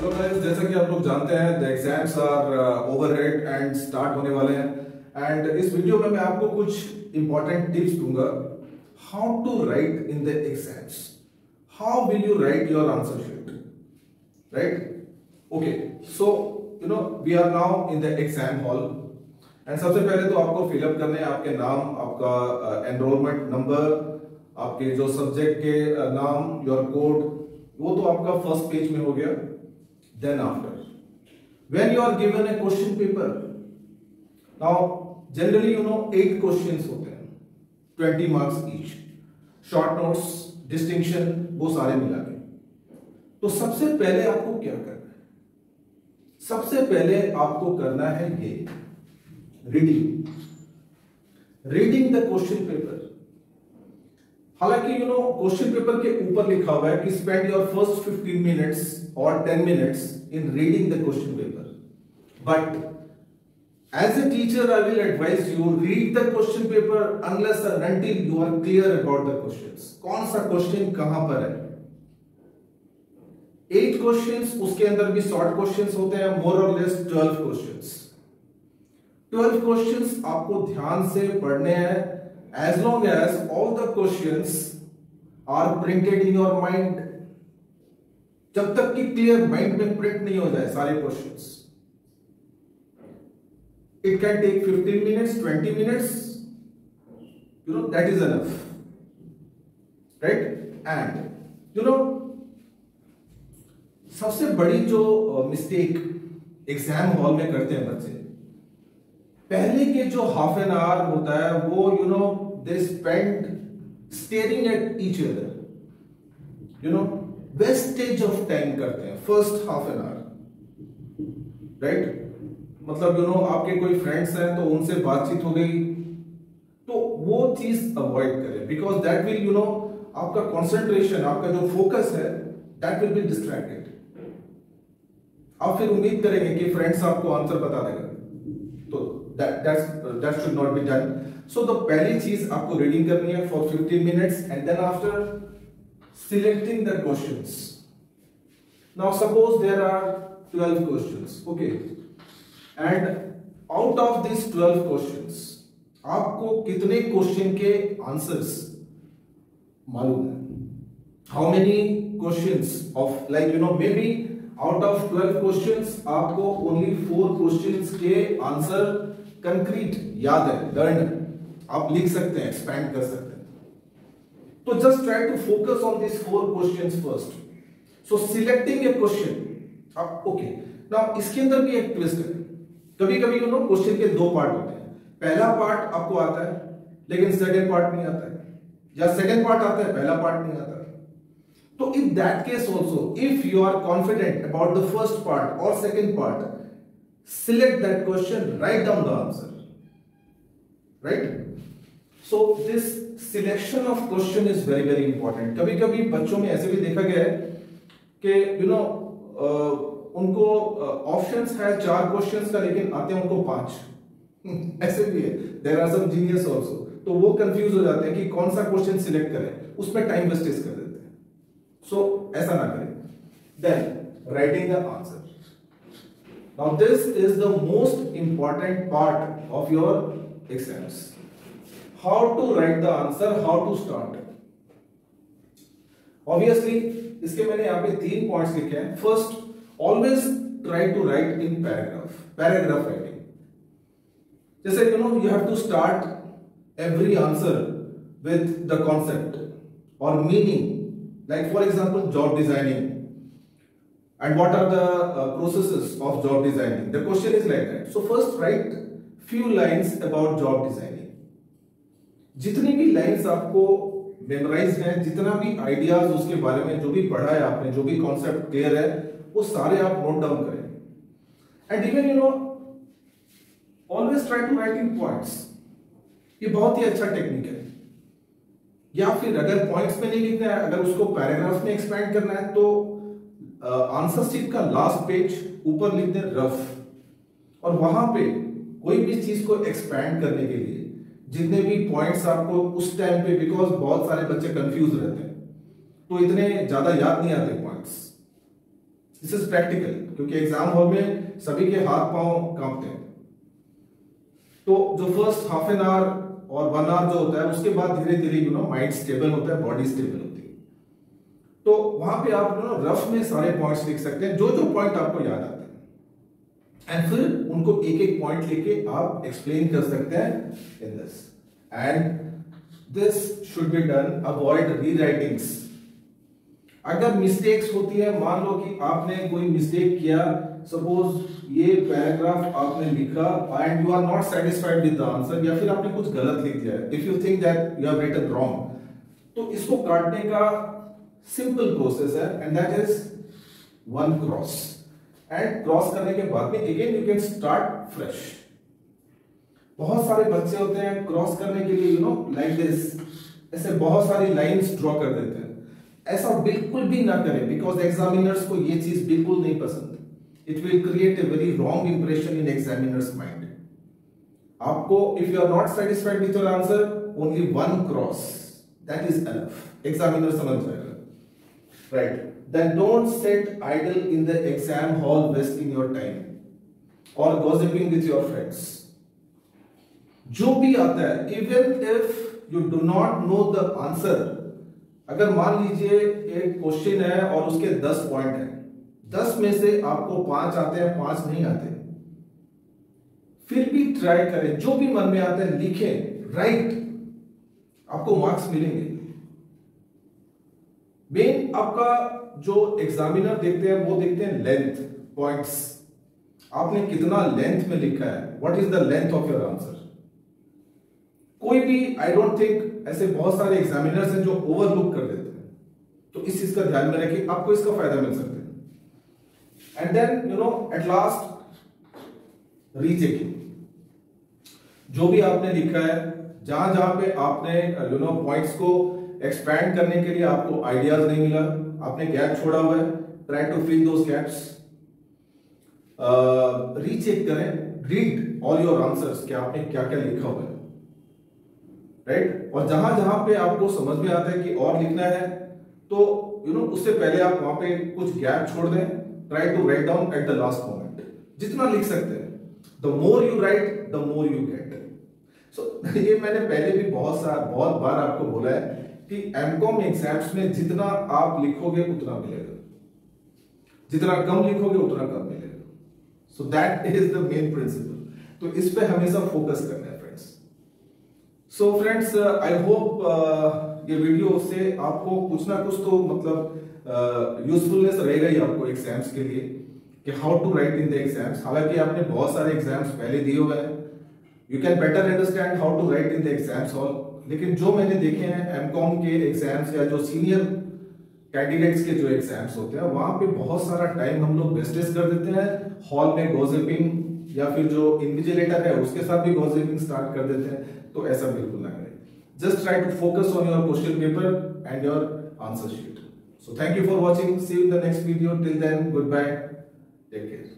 Hello guys, जैसा कि आप लोग जानते हैं the exams are overhead and start होने वाले हैं। एंड इस वीडियो में मैं आपको कुछ इंपॉर्टेंट टिप्स दूंगा how to write in the exams. How will you write your answer sheet, right? Okay, so you know we are now in the exam hall and सबसे पहले तो आपको फिलअप करने हैं आपके नाम, आपका एनरोलमेंट नंबर, आपके जो सब्जेक्ट के नाम, योर कोड, वो तो आपका फर्स्ट पेज में हो गया। Then after, when you are given a question paper, now generally 8 questions होते हैं, 20 marks each, short notes, distinction, वो सारे मिला के। तो सबसे पहले आपको क्या करना है? सबसे पहले आपको करना है ये रीडिंग द क्वेश्चन पेपर। हालांकि क्वेश्चन पेपर के ऊपर लिखा हुआ है कि स्पेंड योर फर्स्ट 15 मिनट्स और 10 minutes in reading the question paper, but as a teacher I will advise you read the question paper unless and until you are clear about the questions. कौन सा question कहां पर है? 8 questions, उसके अंदर भी short questions होते हैं, मोर और लेस 12 क्वेश्चंस। 12 क्वेश्चंस आपको ध्यान से पढ़ने हैं as long as all the questions are printed in your mind। जब तक कि क्लियर माइंड में प्रिंट नहीं हो जाए सारे questions. It can take 15 minutes, 20 minutes, that is enough, right? And सबसे बड़ी जो मिस्टेक एग्जाम हॉल में करते हैं बच्चे, पहले के जो हाफ एन आवर होता है वो they spend staring at each other, wastage of time करते हैं first half an hour, right? मतलब आपके कोई फ्रेंड्स हैं तो उनसे बातचीत हो गई, तो वो चीज अवॉइड करें बिकॉज दैट विल आपका कंसंट्रेशन, आपका जो फोकस है दैट विल बी डिस्ट्रैक्टेड। आप फिर उम्मीद करेंगे कि फ्रेंड्स आपको आंसर बता देगा, तो that should not be done। So the पहली चीज आपको रीडिंग करनी है for 15 minutes and then after selecting the questions। Now suppose there are 12 questions, okay, and out of these 12 questions आपको कितने क्वेश्चन के आंसर्स मालूम है? How many questions of maybe out of 12 questions आपको only 4 questions के answer concrete याद है, learn है, आप लिख सकते हैं, एक्सपैंड कर सकते हैं। तो just try to focus on this 4 questions first. So selecting a question, आप ओके। नाउ इसके अंदर भी एक ट्विस्ट है, कभी कभी क्वेश्चन के 2 पार्ट होते हैं। पहला पार्ट आपको आता है लेकिन सेकंड पार्ट नहीं आता है, या सेकंड पार्ट आता है पहला पार्ट नहीं आता है। तो in that case also, if you are confident about the first part or second part, select that question, write down the answer, right? So this selection of question is very very important। कभी कभी बच्चों में ऐसे भी देखा गया है कि उनको ऑप्शंस है 4 क्वेश्चंस का लेकिन आते हैं उनको 5 ऐसे भी है। there are some genius also, तो वो कंफ्यूज हो जाते हैं कि कौन सा क्वेश्चन सिलेक्ट करें, उसमें टाइम वेस्टेज कर देते हैं। सो ऐसा ना करें। Then writing the answer. Now this is the most important part of your exams. How to write the answer, how to start. Obviously, इसके मैंने यहाँ पे 3 पॉइंट्स लिखे हैं। First, always try to write in paragraph writing. जैसे you have to start every answer with the concept or meaning. Like for example, job designing. And what are the processes of job designing? The question is like that. So first write few lines about job designing. जितनी भी lines आपको memorise हैं, जितना भी ideas उसके बारे में, जो भी पढ़ा है आपने, जो भी कॉन्सेप्ट क्लियर है, वो सारे आप नोट डाउन करें। And even always try to write in points. ये बहुत ही अच्छा टेक्निक है। या फिर अगर पॉइंट्स में नहीं लिखना है, अगर उसको पैराग्राफ में एक्सपैंड करना है, तो आंसर शीट का लास्ट पेज ऊपर लिख दें रफ, और वहां पे कोई भी चीज को एक्सपैंड करने के लिए जितने भी पॉइंट्स आपको उस टाइम पे, बिकॉज बहुत सारे बच्चे कंफ्यूज रहते हैं तो इतने ज्यादा याद नहीं आते पॉइंट्स, दिस इज प्रैक्टिकल, क्योंकि एग्जाम हॉल में सभी के हाथ पांव कांपते हैं। तो जो फर्स्ट हाफ एन आवर और 1 आवर जो होता है, उसके बाद धीरे धीरे माइंड स्टेबल होता है, बॉडी स्टेबल होती है। तो वहां पे आप रफ में सारे पॉइंट्स लिख सकते हैं, जो जो पॉइंट आपको याद आते हैं, एंड फिर उनको एक एक पॉइंट लेके आप एक्सप्लेन कर सकते हैं in this. And this should be done, avoid rewritings. अगर मिस्टेक्स होती है, मान लो कि आपने कोई मिस्टेक किया, सपोज ये पैराग्राफ आपने लिखा and you are not satisfied with the answer, या फिर आपने कुछ गलत लिख दिया है, if you think that you have written wrong, तो इसको काटने का सिंपल प्रोसेस है, and that is 1 cross. And cross करने के बाद में again you can start fresh. बहुत सारे बच्चे होते हैं क्रॉस करने के लिए लाइक दिस, ऐसे बहुत सारी लाइंस ड्रॉ कर देते हैं। ऐसा बिल्कुल भी ना करें, बिकॉज एग्जामिनर्स को ये चीज बिल्कुल नहीं पसंद। It will create a very wrong impression in examiners mind. आपको if you are not satisfied with your answer, only 1 cross, that is enough. Examiner समझ जाएगा, right? Then don't sit idle in the exam hall wasting your time और gossiping with your friends. जो भी आता है, even if you do not know the answer, अगर मान लीजिए एक क्वेश्चन है और उसके 10 पॉइंट हैं, 10 में से आपको 5 आते हैं, 5 नहीं आते, फिर भी ट्राई करें, जो भी मन में आता है लिखें, राइट, आपको मार्क्स मिलेंगे। मेन आपका जो एग्जामिनर देखते हैं वो देखते हैं लेंथ, पॉइंट्स, आपने कितना लेंथ में लिखा है, what is the length of your answer. कोई भी, आई डोंट थिंक, ऐसे बहुत सारे एग्जामिनर्स हैं जो ओवरलुक कर देते हैं, तो इस चीज का ध्यान में रखिए, आपको इसका फायदा मिल सकता है। And then at last rechecking, जो भी आपने लिखा है, जहां जहां पे आपने पॉइंट्स को एक्सपैंड करने के लिए आपको आइडियाज नहीं मिला, आपने गैप छोड़ा हुआ है, try to fill those gaps. Recheck करें, रीड ऑल योर आंसर्स, कि आपने क्या क्या लिखा हुआ है, राइट? और जहां जहां पे आपको समझ में आता है कि और लिखना है, तो उससे पहले आप वहां पे कुछ गैप छोड़ दें, try to write down at the last moment, जितना लिख सकते हैं। The more you write, the more you get. So ये मैंने पहले भी बहुत बार आपको बोला है कि एमकॉम एग्जाम्स में जितना आप लिखोगे उतना मिलेगा, जितना कम लिखोगे उतना कम मिलेगा। So that is the main principle. तो इस पे हमेशा फोकस करना है friends. So friends, I hope ये वीडियो से आपको कुछ ना कुछ तो मतलब यूजफुलनेस रहेगा ही आपको एग्जाम्स के लिए, कि how to write in the exams. हालांकि आपने बहुत सारे एग्जाम्स पहले दिए हुए हैं, you can better understand how to write in the exams hall. लेकिन जो मैंने देखे हैं एमकॉम के एग्जाम्स या जो सीनियर कैंडिडेट्स के जो एग्जाम्स होते हैं, वहां पे बहुत सारा टाइम हम लोग वेस्टेज कर देते हैं हॉल में गॉसिपिंग, या फिर जो इन्विजिलेटर है उसके साथ भी गॉसिपिंग स्टार्ट कर देते हैं। तो ऐसा बिल्कुल ना करें। Just try to focus on your question paper and your answer sheet. So thank you for watching. See you in the next video. Till then, goodbye. Take care.